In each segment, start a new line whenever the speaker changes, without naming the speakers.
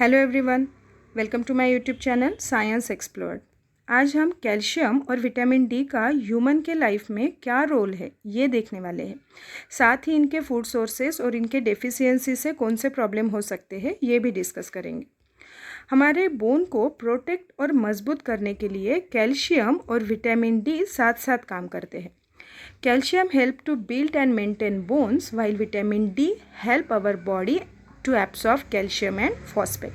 Hello everyone, welcome to my YouTube channel science explored. आज हम calcium और vitamin D का ह्यूमन के लाइफ में क्या रोल है ये देखने वाले हैं। साथ ही इनके फूड सोर्सेस और इनके डेफिशिएंसी से कौन से प्रॉब्लम हो सकते हैं ये भी डिस्कस करेंगे। हमारे बोन को प्रोटेक्ट और मजबूत करने के लिए कैल्शियम और विटामिन डी साथ साथ काम करते हैं। Calcium help to build and maintain bones while vitamin D help our body to absorb calcium and phosphate.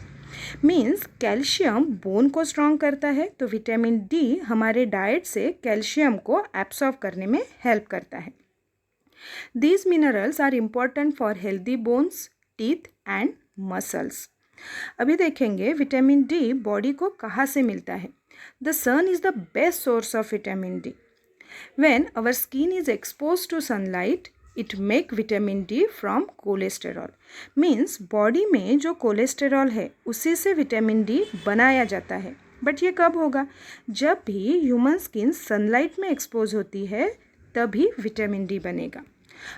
Means calcium bone को स्ट्रॉन्ग करता है तो विटामिन डी हमारे डाइट से कैल्शियम को एब्सॉर्ब करने में हेल्प करता है। These minerals are important for healthy bones, teeth and muscles. अभी देखेंगे विटामिन डी बॉडी को कहाँ से मिलता है। The sun is the best source of vitamin D. When our skin is exposed to sunlight, it make vitamin D from cholesterol. Means body में जो cholesterol है उसी से विटामिन डी बनाया जाता है। बट ये कब होगा? जब भी ह्यूमन स्किन सनलाइट में एक्सपोज होती है तभी विटामिन डी बनेगा।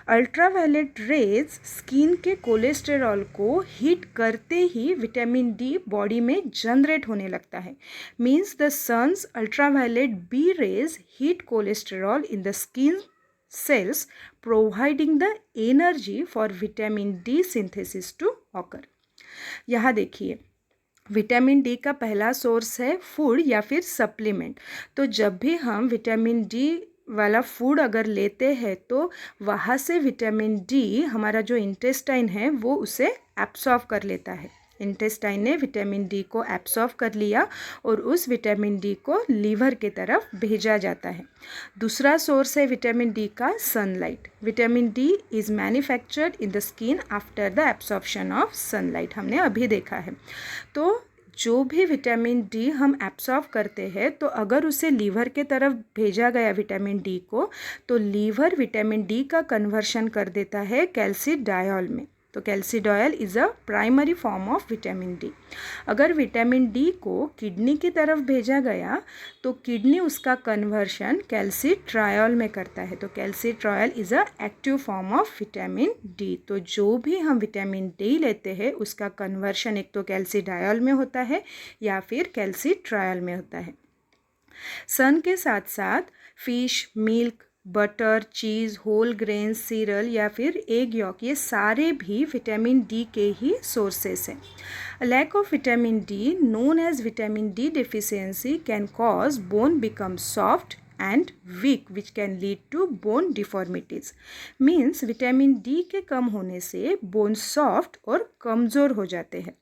अल्ट्रावायलेट रेज स्किन के कोलेस्टेरॉल को हीट करते ही विटामिन डी बॉडी में जनरेट होने लगता है। Means the sun's ultraviolet B rays heat cholesterol in the skin cells providing the energy for vitamin D synthesis to occur। यहाँ देखिए विटामिन डी का पहला सोर्स है फूड या फिर सप्लीमेंट। तो जब भी हम विटामिन डी वाला फूड अगर लेते हैं तो वहाँ से विटामिन डी हमारा जो इंटेस्टाइन है वो उसे एब्सॉर्ब कर लेता है। इंटेस्टाइन ने विटामिन डी को एब्सॉर्ब कर लिया और उस विटामिन डी को लीवर के तरफ भेजा जाता है। दूसरा सोर्स है विटामिन डी का sunlight. Vitamin D is manufactured in the skin after the absorption of sunlight, हमने अभी देखा है। तो जो भी विटामिन डी हम एब्सॉर्ब करते हैं तो अगर उसे लीवर के तरफ भेजा गया विटामिन डी को तो लीवर विटामिन डी का कन्वर्शन कर देता है कैल्सिडायोल में। तो calcidiol is a primary form of vitamin D. अगर विटामिन डी को किडनी की तरफ भेजा गया तो किडनी उसका कन्वर्शन कैल्सिट्रायोल में करता है। तो calcitriol is a active form of vitamin D. तो जो भी हम विटामिन डी लेते हैं उसका कन्वर्शन एक तो कैल्सिडायोल में होता है या फिर कैल्सिट्रायोल में होता है। सन के साथ साथ फिश, मिल्क, बटर, चीज़, होल ग्रेन, सीरियल या फिर एग यॉक ये सारे भी विटामिन डी के ही सोर्सेस हैं। Lack of vitamin D known as vitamin D deficiency can cause bone become soft and weak which can lead to bone deformities. Means vitamin D के कम होने से बोन सॉफ्ट और कमज़ोर हो जाते हैं।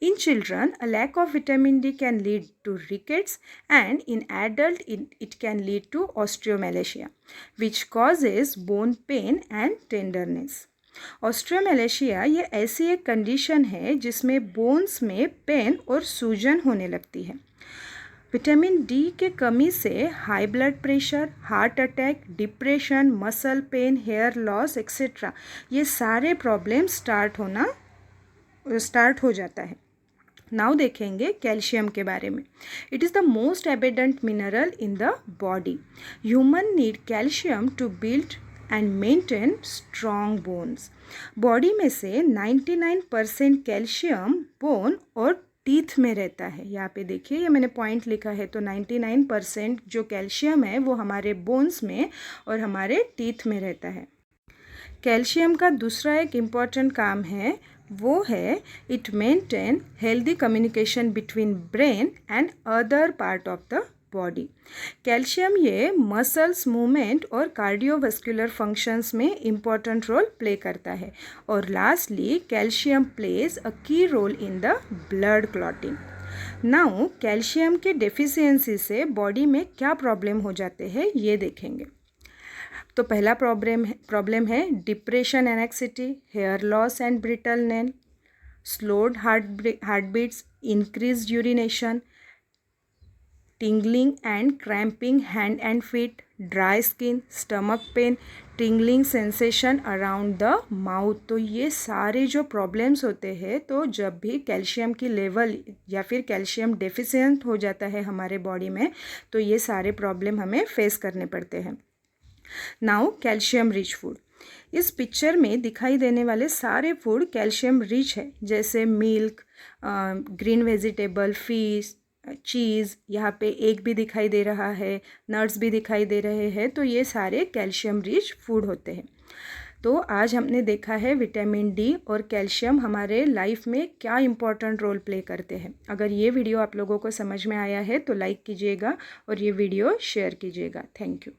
In children, a lack of vitamin D can lead to rickets, and in adult, it can lead to osteomalacia, which causes bone pain and tenderness. Osteomalacia ये ऐसी एक कंडीशन है जिसमें बोन्स में पेन और सूजन होने लगती है। विटामिन डी के कमी से high blood pressure, heart attack, depression, muscle pain, hair loss etcetera ये सारे प्रॉब्लम स्टार्ट हो जाता है। नाउ देखेंगे कैल्शियम के बारे में। It is the most abundant mineral in the body. Human need calcium to build and maintain strong bones. Body में से 99% कैल्शियम बोन और टीथ में रहता है। यहाँ पे देखिए ये मैंने पॉइंट लिखा है। तो 99% जो कैल्शियम है वो हमारे बोन्स में और हमारे टीथ में रहता है। कैल्शियम का दूसरा एक इम्पॉर्टेंट काम है वो है it maintain healthy communication between brain and other part of the body. Calcium ये मसल्स मूवमेंट और कार्डियोवास्कुलर फंक्शंस में इम्पॉर्टेंट रोल प्ले करता है। और lastly calcium plays a key role in the blood clotting. Now calcium के deficiency से body में क्या प्रॉब्लम हो जाते हैं ये देखेंगे। तो पहला प्रॉब्लम है depression, anxiety, hair loss and brittleness, slowed heart beats, increase urination, tingling and cramping hand and feet, dry skin, stomach pain, tingling sensation around the mouth. तो ये सारे जो प्रॉब्लम्स होते हैं तो जब भी कैल्शियम की लेवल या फिर कैल्शियम डेफिशिएंट हो जाता है हमारे बॉडी में तो ये सारे प्रॉब्लम हमें फेस करने पड़ते हैं। Now calcium rich food. इस पिक्चर में दिखाई देने वाले सारे फूड कैल्शियम रिच है, जैसे मिल्क, ग्रीन वेजिटेबल, फिश, चीज़, यहाँ पे एग भी दिखाई दे रहा है, नट्स भी दिखाई दे रहे हैं। तो ये सारे कैल्शियम रिच फूड होते हैं। तो आज हमने देखा है विटामिन डी और कैल्शियम हमारे लाइफ में क्या इम्पोर्टेंट रोल प्ले करते हैं। अगर ये वीडियो आप लोगों को समझ में आया है तो लाइक कीजिएगा और ये वीडियो शेयर कीजिएगा। Thank you.